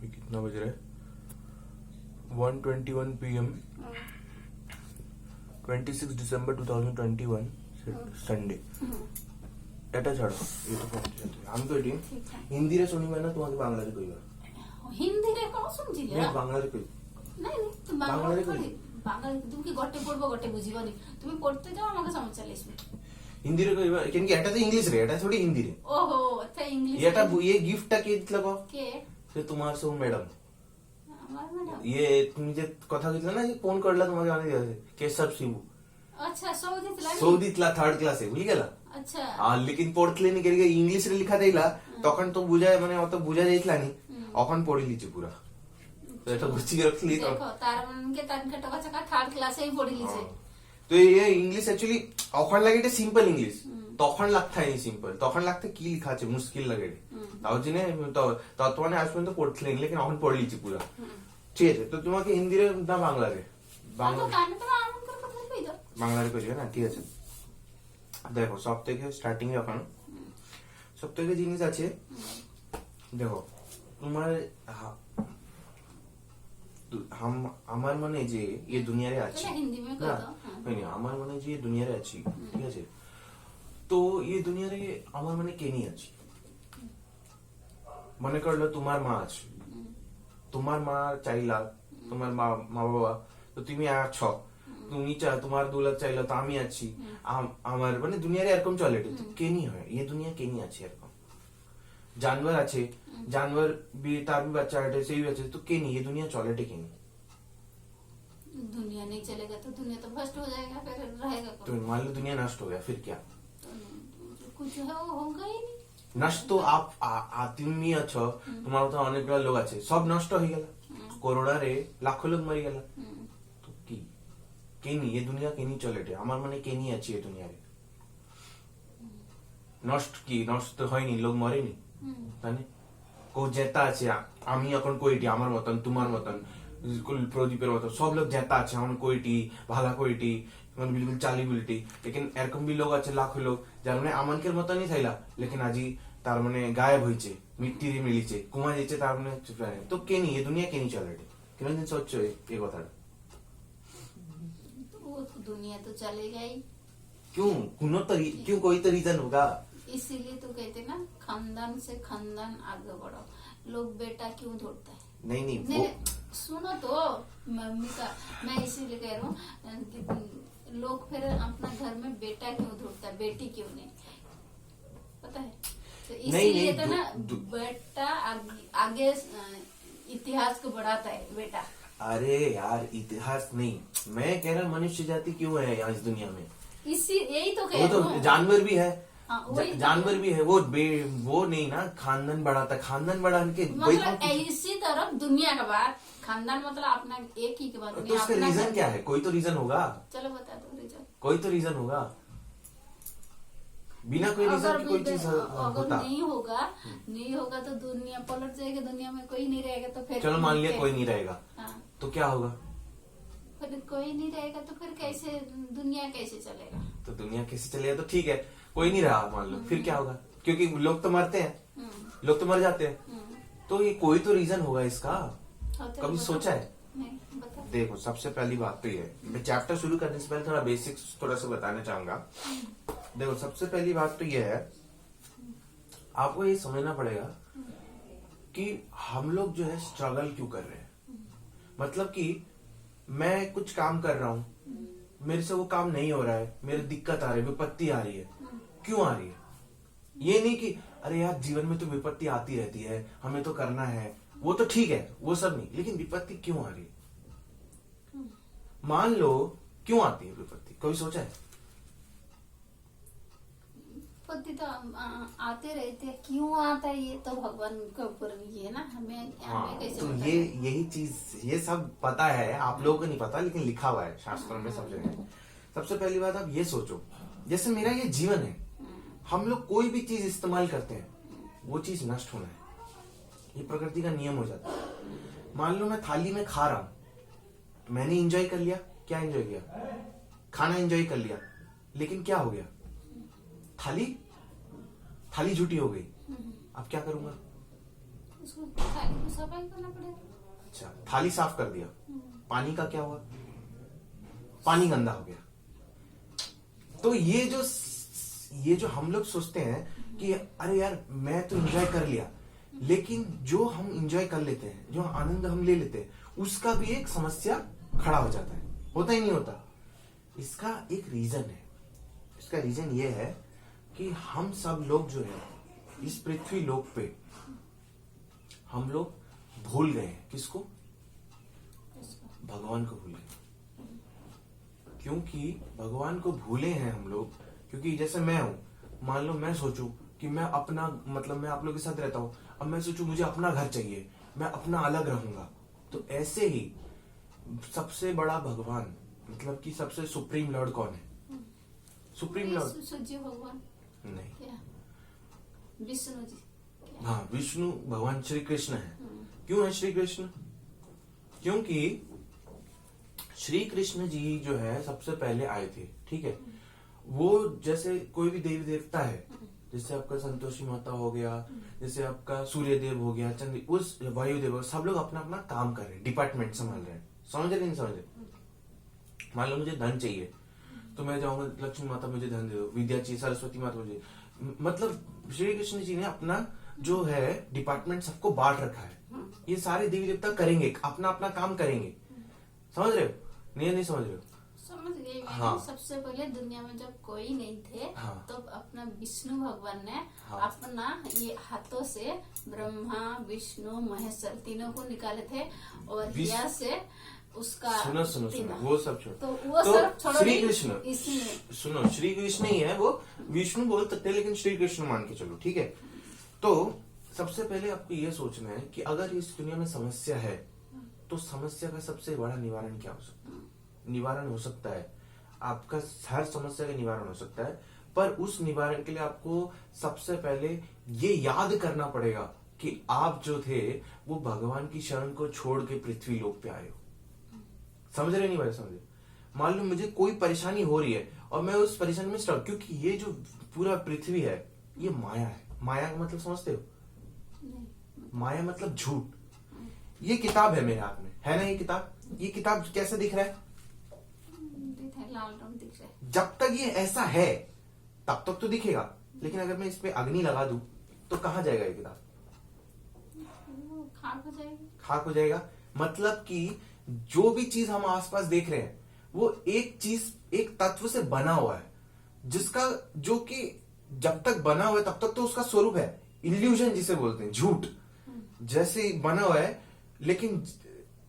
अभी कितना बज रहा है? 1:21 PM, 26 ডিসেম্বর 2021 সানডে। এটা ছাড়ো, এটা আমি তো এটি হিন্দিরে শুনিবা না, তোমাকে বাংলাতে কইবা। হিন্দিরে কোন শুনছিলা? না বাংলাতে কই। নাই নাই, তুমি বাংলাতে কই। বাংলাতে তুমি কি গটে পড়বো গটে বুঝিবনি। তুমি পড়তে যাও, আমাকে সমস্যা লেসবে। হিন্দিরে কইবা, কেন কি এটা তো ইংলিশ রে, এটা থোड़ी হিন্দি রে। ओहो, अच्छा इंग्लिश। এটা ये गिफ्टটা কে দিছিল গো? কে? সে তোমার সৌ ম্যাডাম। আমার ম্যাডাম। ये তুমি যে কথা কইছিল না, যে ফোন করলা তোমাকে অনেক কেশব শিবু। अच्छा सऊदी तिला। সৌদি তলা থার্ড ক্লাসে ভুলি গেলা। अच्छा। আর লেকিন পড়তলে নি কেরিগে ইংলিশ রে লেখা দেইলা, তখন তো বুঝায় মানে অত বুঝা যাইতলা নি, এখন পড়ি লিছি পুরা। তো এটা বুঝছি রাখলি তো। দেখো তার মানে তার টাকা টাকা থার্ড ক্লাসেই পড়ি লিছে। তো ये इंग्लिश एक्चुअली অখন লাগে এটা সিম্পল ইংলিশ, তখন লাগতে হয় সিম্পল, তখন লাগতে কি লেখা আছে মুশকিল লাগে তাও জেনে ততমানে আজ পর্যন্ত পড়তলে লেকিন এখন পড়ি লিছি পুরা। ঠিক আছে, তো তোমাকে হিন্দি রে না বাংলা রে? বাংলা কানে তো আমন করে কথা কই দাও। বাংলা রে কইবে না, ঠিক আছে। দেখো সব থেকে স্টার্টিং এ এখন সব থেকে জিনিস আছে, দেখো তোমার আমার মনে যে ये दुनिया रे আছি হিন্দি মে কই দাও। नहीं আমার মনে যে ये दुनिया रे আছি, ঠিক আছে। তো ये दुनिया रे আমার মনে কে নিয়ে আছি, মনে করলো তোমার মা আছে, তোমার মা চাইলা, তোমার মা বাবা, তো তুমি আছো, তুমি তোমার দুলাত চাইলো, তো আমি আছি। আমার মানে দুনিয়ারে এরকম চলে, তো কে নিয়ে হয় ये दुनिया কে নিয়ে আছে এরকম। जानवर আছে, जानवर भी তার भी बच्चा है, সেই আছে, তো কে নিয়ে ये दुनिया चले কে নিয়ে? दुनिया नहीं चलेगा तो दुनिया तो भ्रष्ट हो जाएगा, फिर रहेगा तो कौन? मान लो दुनिया नष्ट हो गया, फिर क्या? तो कुछ है वो होगा ही नहीं। নষ্ট তো তুমি আছো, তোমার তো অনেকগুলো লোক আছে, সব নষ্ট হয়ে গেল, করোনা রে লাখো লোক মরে গেল, তো কি কে নিয়ে ये दुनिया কে নিয়ে চলে? আমার মনে কে নিয়ে আছে ये दुनिया রে? নষ্ট কি নষ্ট হয়নি, লোক মরেনি, তাই না? কো জেতা আছে, আমি এখন কইটি আমার মতন, তোমার মতন, প্রদীপের মতন সব লোক জেতা আছে, আমার কইটি ভালা কইটি মানে বিলকুল চালি বিলটি, লেকিন এরকম বি লোক আছে লাখো লোক যার মানে আমানকের মতনই থাইলা, লেকিন আজি তার মানে গায়েব হইছে, মিট্টি দিয়ে মিলিছে, কুমা যাইছে, তার মানে তো কে নিয়ে ये दुनिया কে নিয়ে চলে? কেন দিন সোচছো এই কথাটা? तो वो तो दुनिया तो चलेगा ही। क्यों क्यों कोई तो रीजन होगा। इसीलिए तो कहते ना, खानदान से खानदान आगे बढ़ो। लोग बेटा क्यों ढूंढता है? नहीं नहीं सुनो तो मम्मी का, मैं इसीलिए कह रहा हूँ कि लोग फिर अपना घर में बेटा क्यों ढूंढता है, बेटी क्यों नहीं, पता है? तो इसीलिए तो ना बेटा आगे इतिहास को बढ़ाता है बेटा। अरे यार इतिहास नहीं, मैं कह रहा मनुष्य जाति क्यों है यहाँ इस दुनिया में, इसी यही तो कह वो रहा तो हूँ। जानवर भी है, जानवर भी है, वो नहीं ना, खानदान बढ़ाता, खानदान बढ़ाने के मतलब इसी तरफ दुनिया का बात, खानदान मतलब अपना एक ही के बाद तो उसका रीजन क्या है? कोई तो रीजन होगा, चलो बता दो रीजन। कोई तो रीजन होगा, बिना कोई रीजन की कोई चीज अगर होता? नहीं होगा तो दुनिया पलट जाएगी, दुनिया में कोई नहीं रहेगा तो फिर चलो मान लिया कोई नहीं रहेगा, हाँ, तो क्या होगा? फिर कोई नहीं रहेगा तो फिर कैसे दुनिया कैसे चलेगा? तो दुनिया कैसे चलेगा? तो ठीक है कोई नहीं रहा मान लो, फिर क्या होगा? क्योंकि लोग तो मरते हैं, लोग तो मर जाते हैं, तो ये कोई तो रीजन होगा इसका, कभी सोचा है? नहीं बता। देखो सबसे पहली बात तो ये, मैं चैप्टर शुरू करने से पहले थोड़ा बेसिक्स थोड़ा सा बताना चाहूंगा। देखो सबसे पहली बात तो ये है, आपको ये समझना पड़ेगा कि हम लोग जो है स्ट्रगल क्यों कर रहे हैं। मतलब कि मैं कुछ काम कर रहा हूँ, मेरे से वो काम नहीं हो रहा है, मेरे दिक्कत आ रही है, विपत्ति आ रही है, क्यों आ रही है? ये नहीं कि अरे यार जीवन में तो विपत्ति आती रहती है, हमें तो करना है, वो तो ठीक है, वो सब नहीं, लेकिन विपत्ति क्यों आ रही है? मान लो क्यों आती है विपत्ति, कभी सोचा है? विपत्ति तो आते रहते हैं, क्यों आता है ये तो भगवान के ऊपर भी है ना, हमें कैसे तो पता ये है? यही चीज, ये सब पता है आप लोगों को नहीं पता, लेकिन लिखा हुआ है शास्त्रों में सब जगह। सबसे पहली बात आप ये सोचो, जैसे मेरा ये जीवन है, हम लोग कोई भी चीज इस्तेमाल करते हैं, वो चीज नष्ट होना है, ये प्रकृति का नियम हो जाता है। मान लो मैं थाली में खा रहा हूं, मैंने एंजॉय कर लिया, क्या एंजॉय किया? खाना एंजॉय कर लिया, लेकिन क्या हो गया? थाली झूठी हो गई, अब क्या करूंगा? उसको थाली को सफाई करना पड़ेगा। अच्छा, थाली साफ कर दिया, पानी का क्या हुआ? पानी गंदा हो गया। तो ये जो हम लोग सोचते हैं कि अरे यार मैं तो एंजॉय कर लिया, लेकिन जो हम एंजॉय कर लेते हैं, जो आनंद हम ले लेते हैं, उसका भी एक समस्या खड़ा हो जाता है। होता ही नहीं होता। इसका एक रीजन है। इसका रीजन ये है कि हम सब लोग जो है इस पृथ्वी लोक पे हम लोग भूल गए हैं। किसको? भगवान को भूल गए। क्योंकि भगवान को भूले हैं हम लोग, क्योंकि जैसे मैं हूं, मान लो मैं सोचूं कि मैं अपना मतलब मैं आप लोगों के साथ रहता हूं, अब मैं सोचूं मुझे अपना घर चाहिए, मैं अपना अलग रहूंगा, तो ऐसे ही सबसे बड़ा भगवान मतलब कि सबसे सुप्रीम लॉर्ड कौन है? सुप्रीम लॉर्ड सूर्य भगवान नहीं, क्या? विष्णु जी। हाँ, विष्णु भगवान श्री कृष्ण है। क्यों है श्री कृष्ण? क्योंकि श्री कृष्ण जी जो है सबसे पहले आए थे, ठीक है। वो जैसे कोई भी देवी देवता है, जैसे आपका संतोषी माता हो गया, जैसे आपका सूर्य देव हो गया, चंद्र, उस वायुदेव, सब लोग अपना अपना काम कर रहे हैं, डिपार्टमेंट संभाल रहे हैं। समझ रहे नहीं समझ रहे? मान लो मुझे धन चाहिए तो मैं जाऊंगा, लक्ष्मी माता मुझे धन दे दो, विद्या चाहिए, सरस्वती माता मुझे, मतलब श्री कृष्ण जी ने अपना जो है डिपार्टमेंट सबको बांट रखा है। ये सारे देवी देवता करेंगे, अपना अपना काम करेंगे। समझ रहे हो? नहीं समझ रहे हो? समझ गई मैं। हाँ। सबसे पहले दुनिया में जब कोई नहीं थे, हाँ। तो अपना विष्णु भगवान ने हाँ। अपना ये हाथों से ब्रह्मा विष्णु महेश्वर तीनों को निकाले थे, और हिया से उसका सुनो वो सब छोड़ो। तो वो सब छोड़ो, श्री कृष्ण, इसमें सुनो, श्री कृष्ण ही है वो, विष्णु बोल सकते हैं लेकिन श्री कृष्ण मान के चलो, ठीक है। तो सबसे पहले आपको ये सोचना है कि अगर इस दुनिया में समस्या है तो समस्या का सबसे बड़ा निवारण क्या हो सकता है? निवारण हो सकता है आपका, हर समस्या का निवारण हो सकता है, पर उस निवारण के लिए आपको सबसे पहले ये याद करना पड़ेगा कि आप जो थे वो भगवान की शरण को छोड़ के पृथ्वी लोक पे आए हो। समझ रहे नहीं भाई? समझे? मान लो मुझे कोई परेशानी हो रही है और मैं उस परेशानी में स्टक, क्योंकि ये जो पूरा पृथ्वी है ये माया है। माया का मतलब समझते हो? माया मतलब झूठ। ये किताब है मेरे हाथ में, है ना? ये किताब कैसे दिख रहा है? लाल रंग दिख रहा है। जब तक ये ऐसा है तब तक तो दिखेगा, लेकिन अगर मैं इस पे अग्नि लगा दूं तो कहां जाएगा ये किताब? खाक हो जाएगी। खाक हो जाएगा। मतलब कि जो भी चीज हम आसपास देख रहे हैं वो एक चीज, एक तत्व से बना हुआ है, जिसका जो कि जब तक बना हुआ है तब तक तो उसका स्वरूप है। इल्यूजन जिसे बोलते हैं, झूठ जैसे बना हुआ है, लेकिन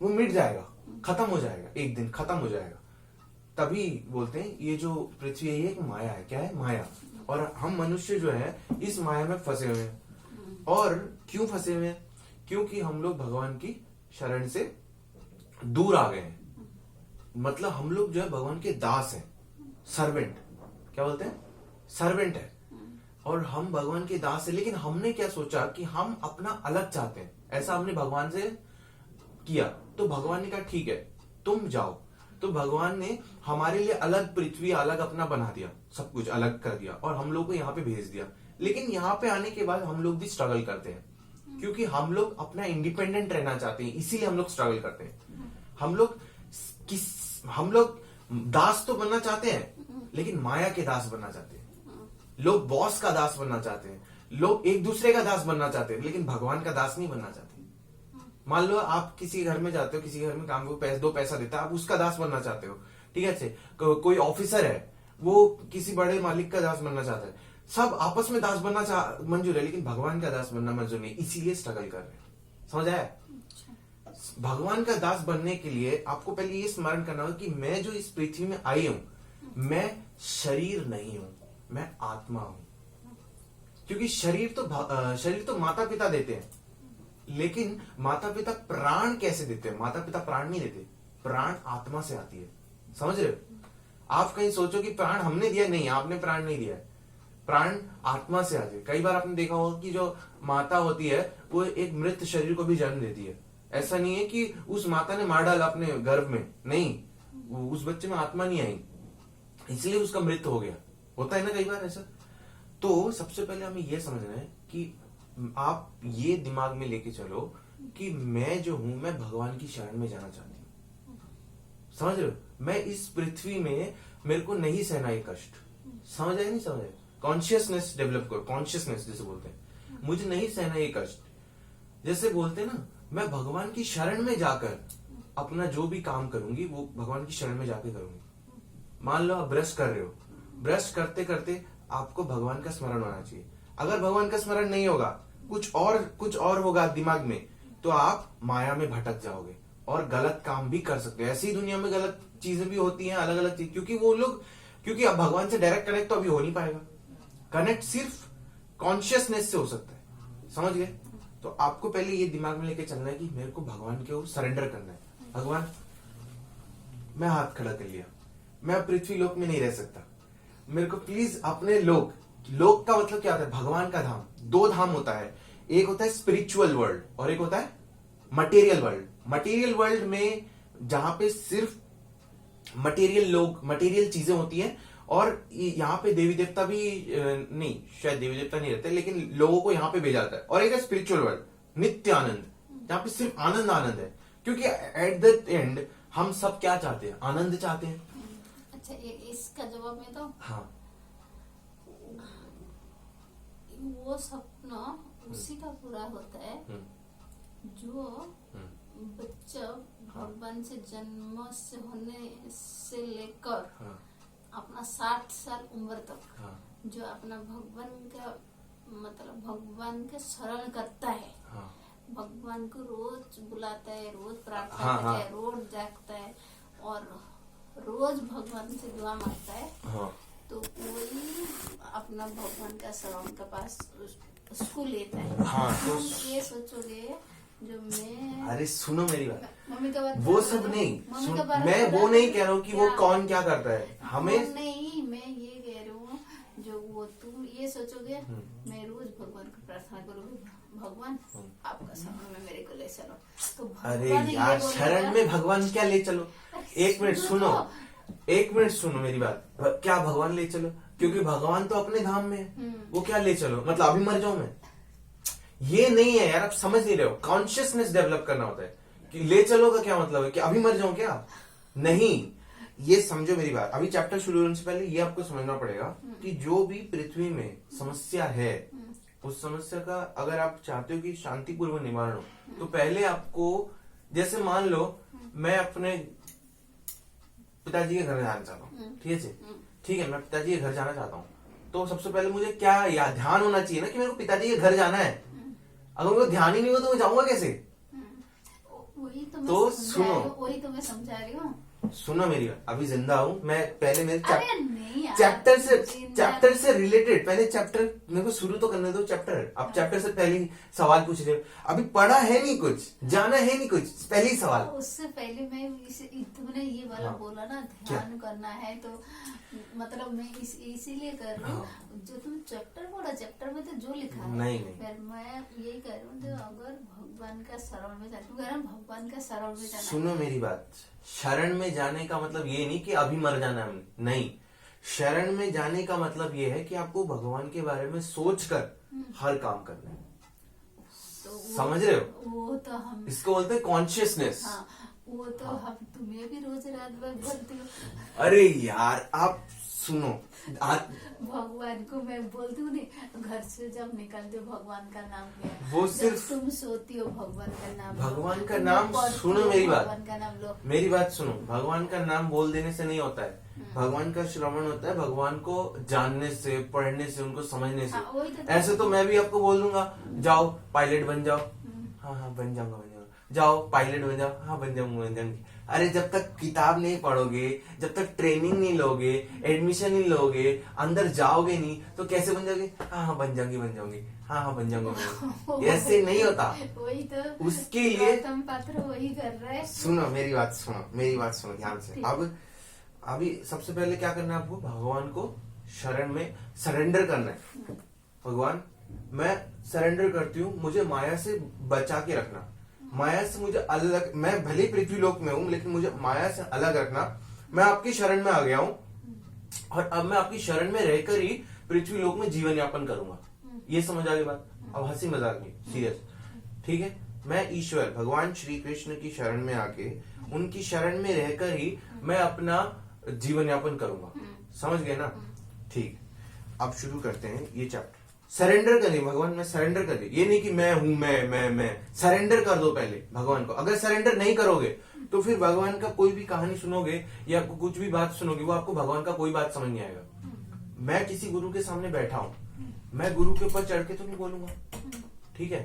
वो मिट जाएगा, खत्म हो जाएगा, एक दिन खत्म हो जाएगा। तभी बोलते हैं ये जो पृथ्वी है ये एक माया है। क्या है? माया। और हम मनुष्य जो है इस माया में फंसे हुए हैं। और क्यों फंसे हुए हैं? क्योंकि हम लोग भगवान की शरण से दूर आ गए हैं। मतलब हम लोग जो है भगवान के दास हैं, सर्वेंट। क्या बोलते हैं? सर्वेंट है। और हम भगवान के दास है, लेकिन हमने क्या सोचा कि हम अपना अलग चाहते हैं। ऐसा हमने भगवान से किया, तो भगवान ने कहा ठीक है तुम जाओ। तो भगवान ने हमारे लिए अलग पृथ्वी, अलग अपना बना दिया, सब कुछ अलग कर दिया और हम लोग को यहाँ पे भेज दिया। लेकिन यहाँ पे आने के बाद हम लोग भी स्ट्रगल करते हैं, क्योंकि हम लोग अपना इंडिपेंडेंट रहना चाहते हैं, इसीलिए हम लोग स्ट्रगल करते हैं। हम लोग दास तो बनना चाहते हैं, लेकिन माया के दास बनना चाहते हैं। लोग बॉस का दास बनना चाहते हैं, लोग एक दूसरे का दास बनना चाहते हैं, लेकिन भगवान का दास नहीं बनना चाहते। मान लो आप किसी घर में जाते हो, किसी घर में काम को दो पैसा देता है, आप उसका दास बनना चाहते हो, ठीक है। कोई ऑफिसर है, वो किसी बड़े मालिक का दास बनना चाहता है। सब आपस में दास बनना मंजूर है, लेकिन भगवान का दास बनना मंजूर नहीं, इसीलिए स्ट्रगल कर रहे हैं। समझ आया? भगवान का दास बनने के लिए आपको पहले ये स्मरण करना होगा कि मैं जो इस पृथ्वी में आई हूं, मैं शरीर नहीं हूं, मैं आत्मा हूं। क्योंकि शरीर तो माता पिता देते हैं, लेकिन माता पिता प्राण कैसे देते हैं? माता पिता प्राण नहीं देते, प्राण आत्मा से आती है। समझ रहे हो? आप कहीं सोचो कि प्राण हमने दिया, नहीं, आपने प्राण नहीं दिया है, प्राण आत्मा से आती है। कई बार आपने देखा होगा कि जो माता होती है वो एक मृत शरीर को भी जन्म देती है। ऐसा नहीं है कि उस माता ने मार डाला अपने गर्भ में, नहीं, उस बच्चे में आत्मा नहीं आई, इसलिए उसका मृत्यु हो गया। होता है ना कई बार ऐसा। तो सबसे पहले हमें यह समझना है कि आप ये दिमाग में लेके चलो कि मैं जो हूं, मैं भगवान की शरण में जाना चाहती हूँ। समझ रहे हो? मैं इस पृथ्वी में मेरे को नहीं सहना ये कष्ट। समझ आए नहीं समझ आए? कॉन्शियसनेस डेवलप करो, कॉन्शियसनेस जैसे बोलते हैं, मुझे नहीं सहना ये कष्ट। जैसे बोलते हैं ना, मैं भगवान की शरण में जाकर अपना जो भी काम करूंगी वो भगवान की शरण में जाके करूंगी। मान लो आप ब्रश कर रहे हो, ब्रश करते करते आपको भगवान का स्मरण होना चाहिए। अगर भगवान का स्मरण नहीं होगा, कुछ और होगा दिमाग में, तो आप माया में भटक जाओगे और गलत काम भी कर सकते हो। ऐसी दुनिया में गलत चीजें भी होती हैं, अलग अलग चीज, क्योंकि अब भगवान से डायरेक्ट कनेक्ट तो अभी हो नहीं पाएगा। कनेक्ट सिर्फ कॉन्शियसनेस से हो सकता है। समझ गए? तो आपको पहले ये दिमाग में लेके चलना है कि मेरे को भगवान के सरेंडर करना है। भगवान, मैं हाथ खड़ा कर लिया, मैं अब पृथ्वी लोक में नहीं रह सकता, मेरे को प्लीज अपने लोक का मतलब क्या होता है? भगवान का धाम। दो धाम होता है, एक होता है स्पिरिचुअल वर्ल्ड और एक होता है मटेरियल वर्ल्ड। मटेरियल वर्ल्ड में जहां पे सिर्फ मटेरियल चीजें होती हैं, और यहाँ पे देवी देवता भी नहीं, शायद देवी देवता नहीं रहते, लेकिन लोगों को यहाँ पे भेजा जाता है। और एक है स्पिरिचुअल वर्ल्ड, नित्य आनंद, जहाँ पे सिर्फ आनंद है। क्योंकि एट द एंड हम सब क्या चाहते हैं? आनंद चाहते हैं। अच्छा, इसका जवाब मैं तो हाँ, वो सपना उसी का पूरा होता है जो बच्चा भगवान से जन्म से होने से लेकर अपना 60 साल उम्र तक जो अपना भगवान का शरण करता है, भगवान को रोज बुलाता है, रोज प्रार्थना करता है, रोज जागता है और रोज भगवान से दुआ मांगता है, तो वही अपना भगवान का शरण के पास उसको लेता है। हाँ, तो ये सोचोगे जो मैं, अरे सुनो मेरी बात, मम्मी का बात, वो सब नहीं, मैं वो नहीं कह रहा हूँ कि वो कौन क्या करता है हमें नहीं, मैं ये कह रही हूँ जो वो तुम ये सोचोगे मैं रोज भगवान को प्रार्थना करूँगी, भगवान आपका शरण में मेरे को ले चलो, तो अरे यार शरण में भगवान क्या ले चलो? एक मिनट सुनो मेरी बात। क्या भगवान ले चलो? क्योंकि भगवान तो अपने धाम में है, वो क्या ले चलो? मतलब अभी मर जाऊं मैं? ये नहीं है यार, आप समझ नहीं रहे हो। कॉन्शियसनेस डेवलप करना होता है कि ले चलो का क्या मतलब है कि अभी मर जाऊं क्या? नहीं, ये समझो मेरी बात। अभी चैप्टर शुरू होने से पहले ये आपको समझना पड़ेगा कि जो भी पृथ्वी में समस्या है, उस समस्या का अगर आप चाहते हो कि शांतिपूर्वक निवारण हो, तो पहले आपको, जैसे मान लो मैं अपने पिताजी के घर जाना चाहता हूँ, ठीक है, मैं पिताजी के घर जाना चाहता हूँ, तो सबसे पहले मुझे क्या याद ध्यान होना चाहिए ना कि मेरे को पिताजी के घर जाना है। अगर मेरे को ध्यान ही नहीं हो तो मैं जाऊंगा कैसे? वही तो मैं समझा रही हूँ। सुनो मेरी बात, अभी जिंदा हूँ मैं, पहले मेरे नहीं चैप्टर से रिलेटेड पहले चैप्टर मेरे को शुरू तो करने दो। चैप्टर अब चैप्टर से पहले सवाल पूछ रहे हो, अभी पढ़ा है नहीं कुछ, जाना है नहीं कुछ, पहले ही सवाल। उससे पहले मैं तुमने ये वाला बोला ना, ध्यान करना है, तो मतलब मैं इसीलिए कर रही हूँ जो तुम चैप्टर पढ़ा, चैप्टर में तो जो लिखा है। नहीं फिर मैं यही कर रही हूँ, अगर भगवान का शरण में जाना, भगवान का शरण में जाना। सुनो मेरी बात, शरण में जाने का मतलब ये नहीं कि अभी मर जाना है, नहीं। शरण में जाने का मतलब ये है कि आपको भगवान के बारे में सोचकर हर काम करना है। तो समझ रहे हो? वो तो हम इसको बोलते हैं कॉन्शियसनेस। हाँ, वो तो हम तुम्हें भी रोज रात भर बोलती हो। अरे यार आप सुनो, भगवान को मैं बोलती हूँ नहीं, घर से जब निकलते हो भगवान का नाम लिया, वो सिर्फ तुम सोती हो भगवान का नाम, भगवान का नाम सुनो मेरी बात, भगवान का नाम लो, मेरी बात सुनो। भगवान का नाम बोल देने से नहीं होता है, भगवान का श्रवण होता है भगवान को जानने से, पढ़ने से, उनको समझने से। ऐसे तो मैं भी आपको बोल दूंगा जाओ पायलट बन जाओ, हाँ बन जाऊंगा, जाओ पायलट बन जाओ, हाँ बन जाऊंगा। अरे जब तक किताब नहीं पढ़ोगे, जब तक ट्रेनिंग नहीं लोगे, एडमिशन नहीं लोगे, अंदर जाओगे नहीं, तो कैसे बन जाओगे? हाँ बन जाऊंगी, हाँ बन जाऊंगा। ऐसे नहीं होता। वही तो उसके लिए पात्र वही कर रहा है। सुनो मेरी बात सुनो ध्यान से। अब अभी सबसे पहले क्या करना है आपको? भगवान को शरण में सरेंडर करना है। भगवान मैं सरेंडर करती हूँ, मुझे माया से बचा के रखना, माया से मुझे अलग, मैं भले पृथ्वी लोक में हूं लेकिन मुझे माया से अलग रखना। मैं आपकी शरण में आ गया हूं और अब मैं आपकी शरण में रहकर ही पृथ्वी लोक में जीवन यापन करूंगा। ये समझ आ गई बात? अब हंसी मजाक नहीं, सीरियस, ठीक है। मैं ईश्वर भगवान श्री कृष्ण की शरण में आके उनकी शरण में रहकर ही मैं अपना जीवन यापन करूंगा, समझ गए ना? ठीक, अब शुरू करते हैं ये चैप्टर। सरेंडर करिए भगवान में, सरेंडर करिए, ये नहीं कि मैं हूं, मैं सरेंडर कर दो पहले भगवान को। अगर सरेंडर नहीं करोगे तो फिर भगवान का कोई भी कहानी सुनोगे या कुछ भी बात सुनोगे, वो आपको भगवान का कोई बात समझ नहीं आएगा। मैं किसी गुरु के सामने बैठा हूं, मैं गुरु के ऊपर चढ़ के तो नहीं बोलूंगा, ठीक है?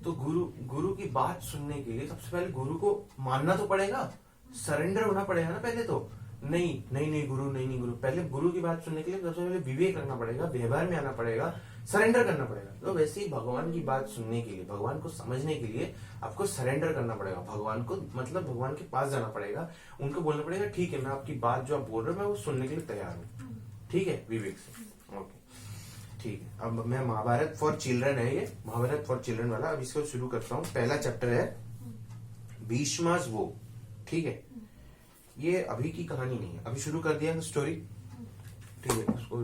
तो गुरु की बात सुनने के लिए सबसे पहले गुरु को मानना तो पड़ेगा, सरेंडर होना पड़ेगा ना पहले तो। नहीं गुरु, नहीं गुरु, पहले गुरु की बात सुनने के लिए सबसे पहले विवेक रखना पड़ेगा, व्यवहार में आना पड़ेगा, सरेंडर करना पड़ेगा। तो वैसे ही भगवान की बात सुनने के लिए, भगवान को समझने के लिए आपको सरेंडर करना पड़ेगा भगवान को, मतलब भगवान के पास जाना पड़ेगा, उनको बोलना पड़ेगा ठीक है, मैं आपकी बात जो आप बोल रहे हो मैं वो सुनने के लिए तैयार हूँ, ठीक है, विवेक से। ओके, ठीक है। अब मैं महाभारत फॉर चिल्ड्रन है ये, महाभारत फॉर चिल्ड्रन वाला, अब इसको शुरू करता हूँ। पहला चैप्टर है भीष्मास वो, ठीक है। ये अभी की कहानी नहीं है, अभी शुरू कर दिया स्टोरी, ठीक है। उसको